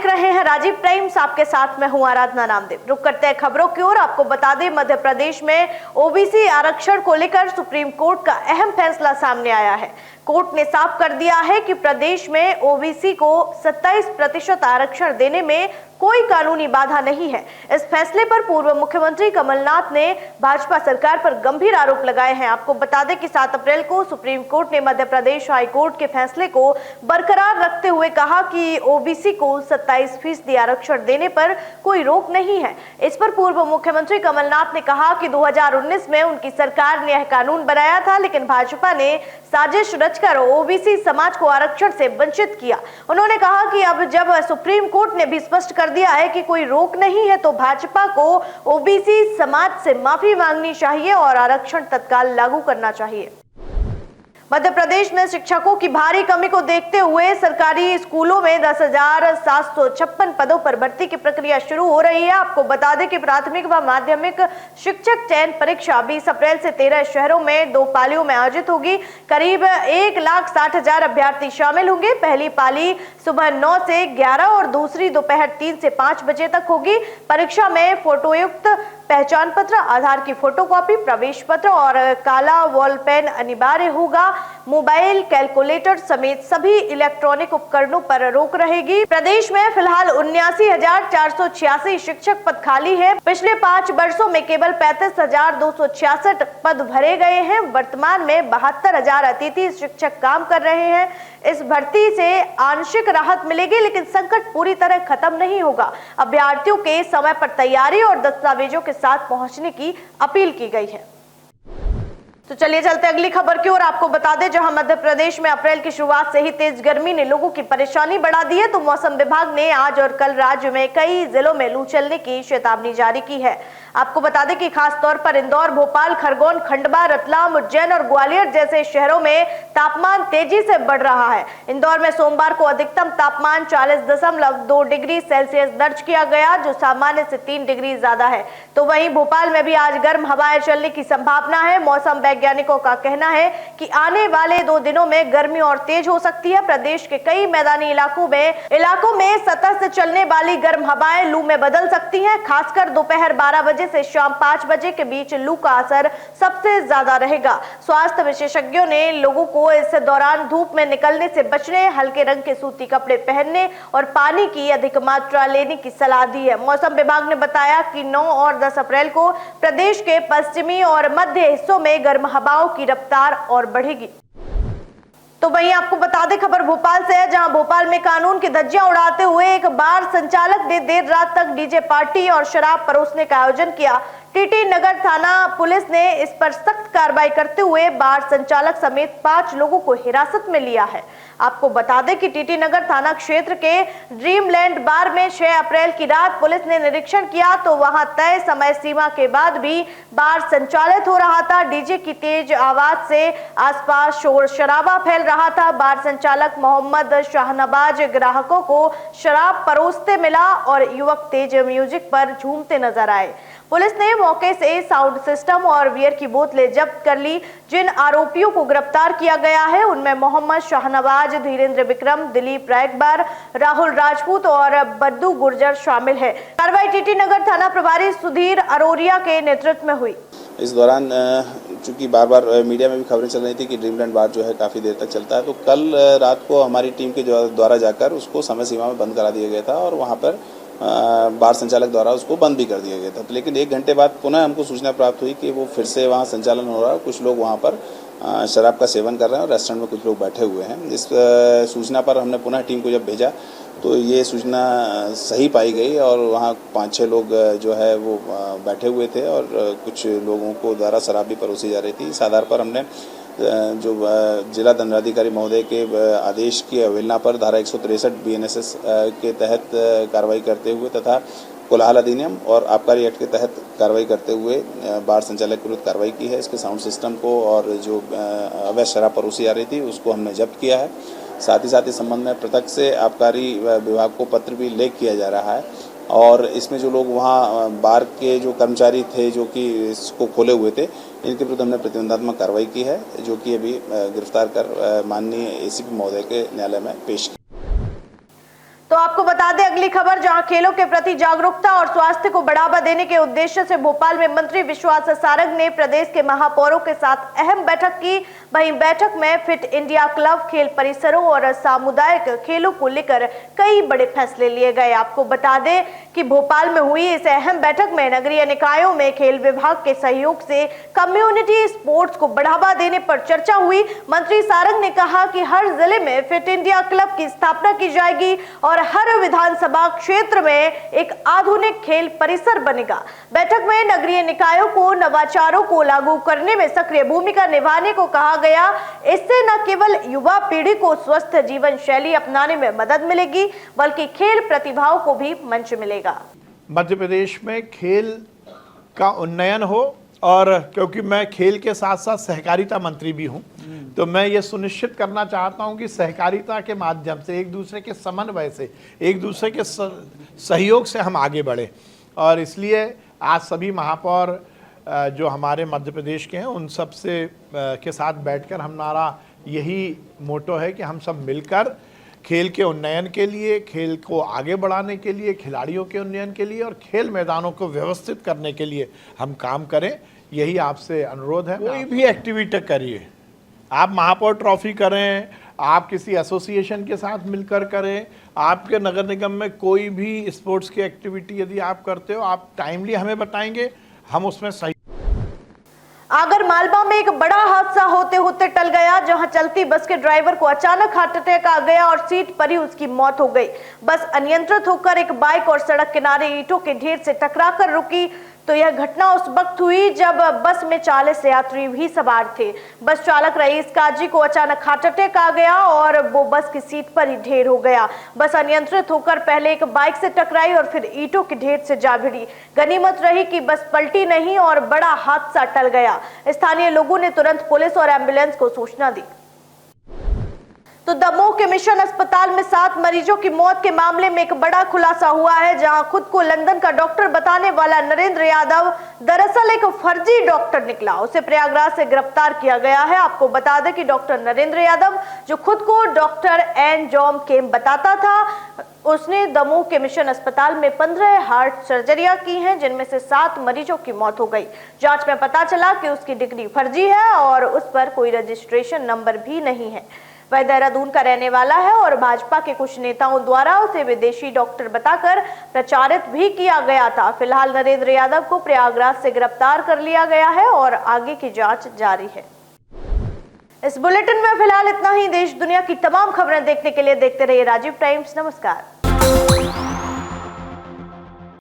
रहे हैं राजीव प्राइम्स, आपके साथ मैं हूं आराधना नामदेव। रुक करते हैं खबरों की ओर। आपको बता दें, मध्य प्रदेश में ओबीसी आरक्षण को लेकर सुप्रीम कोर्ट का अहम फैसला सामने आया है। कोर्ट ने साफ कर दिया है कि प्रदेश में ओबीसी को 27% आरक्षण देने में कोई कानूनी बाधा नहीं है। इस फैसले पर पूर्व मुख्यमंत्री कमलनाथ ने भाजपा सरकार पर गंभीर आरोप लगाए हैं। आपको बता दें कि 7 अप्रैल को सुप्रीम कोर्ट ने मध्य प्रदेश हाई कोर्ट के फैसले को बरकरार रखते हुए कहा कि ओबीसी को 27% आरक्षण देने पर कोई रोक नहीं है। इस पर पूर्व मुख्यमंत्री कमलनाथ ने कहा कि 2019 में उनकी सरकार ने यह कानून बनाया था, लेकिन भाजपा ने साजिश रचकर ओबीसी समाज को आरक्षण से वंचित किया। उन्होंने कहा कि अब जब सुप्रीम कोर्ट ने भी स्पष्ट कर दिया है कि कोई रोक नहीं है, तो भाजपा को ओबीसी समाज से माफी मांगनी चाहिए और आरक्षण तत्काल लागू करना चाहिए। मध्य प्रदेश में शिक्षकों की भारी कमी को देखते हुए सरकारी स्कूलों में 10,756 पदों पर भर्ती की प्रक्रिया शुरू हो रही है। आपको बता दें कि प्राथमिक व माध्यमिक शिक्षक चयन परीक्षा 20 अप्रैल से 13 शहरों में 2 पालियों में आयोजित होगी। करीब 1,60,000 अभ्यर्थी शामिल होंगे। पहली पाली सुबह 9 से 11 और दूसरी दोपहर 3 से 5 बजे तक होगी। परीक्षा में फोटोयुक्त पहचान पत्र, आधार की फोटोकॉपी, प्रवेश पत्र और काला वॉल पेन अनिवार्य होगा। मोबाइल, कैलकुलेटर समेत सभी इलेक्ट्रॉनिक उपकरणों पर रोक रहेगी। प्रदेश में फिलहाल 79,486 शिक्षक पद खाली है। पिछले 5 वर्षों में केवल 35,266 पद भरे गए हैं। वर्तमान में 72,000 अतिथि शिक्षक काम कर रहे हैं। इस भर्ती से आंशिक राहत मिलेगी, लेकिन संकट पूरी तरह खत्म नहीं होगा। अभ्यर्थियों के समय पर तैयारी और दस्तावेजों के साथ पहुंचने की अपील की गई है। तो चलिए चलते अगली खबर की ओर। आपको बता दें, जहां मध्य प्रदेश में अप्रैल की शुरुआत से ही तेज गर्मी ने लोगों की परेशानी बढ़ा दी है, तो मौसम विभाग ने आज और कल राज्य में कई जिलों में लू चलने की चेतावनी जारी की है। आपको बता दें कि खास तौर पर इंदौर, भोपाल, खरगोन, खंडवा, रतलाम, उज्जैन और ग्वालियर जैसे शहरों में तापमान तेजी से बढ़ रहा है। इंदौर में सोमवार को अधिकतम तापमान 40.2 डिग्री सेल्सियस दर्ज किया गया, जो सामान्य से 3 डिग्री ज्यादा है। तो वहीं भोपाल में भी आज गर्म हवाएं चलने की संभावना है। मौसम वैज्ञानिकों का कहना है कि आने वाले 2 दिनों में गर्मी और तेज हो सकती है। प्रदेश के कई मैदानी इलाकों में सतह से चलने वाली गर्म हवाएं लू में बदल सकती हैं। खासकर दोपहर 12 बजे से शाम 5 बजे के बीच लू का असर सबसे ज्यादा रहेगा। स्वास्थ्य विशेषज्ञों ने लोगों को इस दौरान धूप में निकलने से बचने, हल्के रंग के सूती कपड़े पहनने और पानी की अधिक मात्रा लेने की सलाह दी है। मौसम विभाग ने बताया कि 9 और 10 अप्रैल को प्रदेश के पश्चिमी और मध्य हिस्सों में गर्म हवाओं की रफ्तार और बढ़ेगी। तो वहीं आपको बता दें, खबर भोपाल से है, जहां भोपाल में कानून की धज्जियां उड़ाते हुए एक बार संचालक ने देर रात तक डीजे पार्टी और शराब परोसने का आयोजन किया। टीटी नगर थाना पुलिस ने इस पर सख्त कार्रवाई करते हुए बार संचालक समेत 5 लोगों को हिरासत में लिया है। आपको बता दें कि टीटी नगर थाना क्षेत्र के ड्रीमलैंड बार में 6 अप्रैल की रात पुलिस ने निरीक्षण किया, तो वहां तय समय सीमा के बाद भी बार संचालित हो रहा था। डीजे की तेज आवाज से आसपास शोर शराबा फैल रहा था। बार संचालक मोहम्मद शाहनवाज ग्राहकों को शराब परोसते मिला और युवक तेज म्यूजिक पर झूमते नजर आए। पुलिस ने मौके से साउंड सिस्टम और बियर की बोतलें जब्त कर ली। जिन आरोपियों को गिरफ्तार किया गया है उनमें मोहम्मद शाहनवाज, धीरेन्द्र विक्रम, दिलीप रायकबार, राहुल राजपूत और बद्दू गुर्जर शामिल है। कार्रवाई टीटी नगर थाना प्रभारी सुधीर अरोरिया के नेतृत्व में हुई। इस दौरान चूंकि बार बार मीडिया में भी खबरें चल रही थी कि ड्रीमलैंड बार जो है काफ़ी देर तक चलता है, तो कल रात को हमारी टीम के द्वारा जाकर उसको समय सीमा में बंद करा दिया गया था और वहाँ पर बार संचालक द्वारा उसको बंद भी कर दिया गया था। तो लेकिन 1 घंटे बाद पुनः हमको सूचना प्राप्त हुई कि वो फिर से वहाँ संचालन हो रहा है। कुछ लोग वहाँ पर शराब का सेवन कर रहे हैं और रेस्टोरेंट में कुछ लोग बैठे हुए हैं। इस सूचना पर हमने पुनः टीम को जब भेजा तो ये सूचना सही पाई गई और वहाँ 5-6 लोग जो है वो बैठे हुए थे और कुछ लोगों को द्वारा शराब भी परोसी जा रही थी। इस आधार पर हमने जो जिला दंडाधिकारी महोदय के आदेश की अवहेलना पर धारा 163 BNSS के तहत कार्रवाई करते हुए तथा कोलाहल अधिनियम और आबकारी एक्ट के तहत कार्रवाई करते हुए बार संचालक के विरुद्ध कार्रवाई की है। इसके साउंड सिस्टम को और जो अवैध शराब परोसी जा रही थी उसको हमने जब्त किया है। साथ ही इस संबंध में प्रत्यक्ष से आबकारी विभाग को पत्र भी लेख किया जा रहा है और इसमें जो लोग वहाँ बार के जो कर्मचारी थे जो कि इसको खोले हुए थे, इनके विरुद्ध हमने प्रतिबंधात्मक कार्रवाई की है, जो कि अभी गिरफ्तार कर माननीय ACP महोदय के न्यायालय में पेश की। तो तो आपको बता दें अगली खबर, जहां खेलों के प्रति जागरूकता और स्वास्थ्य को बढ़ावा देने के उद्देश्य से भोपाल में मंत्री विश्वास सारंग ने प्रदेश के महापौरों के साथ अहम बैठक की। वहीं बैठक में फिट इंडिया क्लब, खेल परिसरों और सामुदायिक खेलों को लेकर कई बड़े फैसले लिए गए। आपको बता दें कि भोपाल में हुई इस अहम बैठक में नगरीय निकायों में खेल विभाग के सहयोग से कम्युनिटी स्पोर्ट्स को बढ़ावा देने पर चर्चा हुई। मंत्री सारंग ने कहा कि हर जिले में फिट इंडिया क्लब की स्थापना की जाएगी और हर विधानसभा क्षेत्र में एक आधुनिक खेल परिसर बनेगा। बैठक में नगरीय निकायों को नवाचारों को लागू करने में सक्रिय भूमिका निभाने को कहा गया। इससे न केवल युवा पीढ़ी को स्वस्थ जीवन शैली अपनाने में मदद मिलेगी, बल्कि खेल प्रतिभाओं को भी मंच मिलेगा। मध्य प्रदेश में खेल का उन्नयन हो, और क्योंकि मैं खेल के साथ साथ सहकारिता मंत्री भी हूं, तो मैं ये सुनिश्चित करना चाहता हूं कि सहकारिता के माध्यम से, एक दूसरे के समन्वय से, एक दूसरे के सहयोग से हम आगे बढ़े। और इसलिए आज सभी महापौर जो हमारे मध्य प्रदेश के हैं उन सब से के साथ बैठकर हमारा यही मोटो है कि हम सब मिलकर खेल के उन्नयन के लिए, खेल को आगे बढ़ाने के लिए, खिलाड़ियों के उन्नयन के लिए और खेल मैदानों को व्यवस्थित करने के लिए हम काम करें। यही आपसे अनुरोध है। कोई भी एक्टिविटी करिए, आप महापौर ट्रॉफी करें, आप किसी एसोसिएशन के साथ मिलकर करें, आपके नगर निगम में कोई भी स्पोर्ट्स की एक्टिविटी यदि आप करते हो, आप टाइमली हमें बताएंगे, हम उसमें सही। आगर मालवा में एक बड़ा हादसा होते होते टल गया, जहां चलती बस के ड्राइवर को अचानक हार्ट अटैक आ गया और सीट पर ही उसकी मौत हो गई। बस अनियंत्रित होकर एक बाइक और सड़क किनारे ईंटों के ढेर से टकराकर रुकी। तो यह घटना उस वक्त हुई जब बस में 40 यात्री भी सवार थे। बस चालक रईस काजी को अचानक हार्ट अटैक आ गया और वो बस की सीट पर ही ढेर हो गया। बस अनियंत्रित होकर पहले एक बाइक से टकराई और फिर ईंटों के ढेर से जा भिड़ी। गनीमत रही कि बस पलटी नहीं और बड़ा हादसा टल गया। स्थानीय लोगों ने तुरंत पुलिस और एम्बुलेंस को सूचना दी। तो दमोह के मिशन अस्पताल में 7 मरीजों की मौत के मामले में एक बड़ा खुलासा हुआ है, जहां खुद को लंदन का डॉक्टर बताने वाला नरेंद्र यादव दरअसल एक फर्जी डॉक्टर निकला। उसे प्रयागराज से गिरफ्तार किया गया है। आपको बता दें कि डॉक्टर नरेंद्र यादव, जो खुद को डॉक्टर एन जॉम केम बताता था, उसने दमोह के मिशन अस्पताल में 15 हार्ट सर्जरियां की हैं, जिनमें से 7 मरीजों की मौत हो गई। जांच में पता चला कि उसकी डिग्री फर्जी है और उस पर कोई रजिस्ट्रेशन नंबर भी नहीं है। वह देहरादून का रहने वाला है और भाजपा के कुछ नेताओं द्वारा उसे विदेशी डॉक्टर बताकर प्रचारित भी किया गया था। फिलहाल नरेंद्र यादव को प्रयागराज से गिरफ्तार कर लिया गया है और आगे की जांच जारी है। इस बुलेटिन में फिलहाल इतना ही। देश दुनिया की तमाम खबरें देखने के लिए देखते रहिए राजीव टाइम्स। नमस्कार।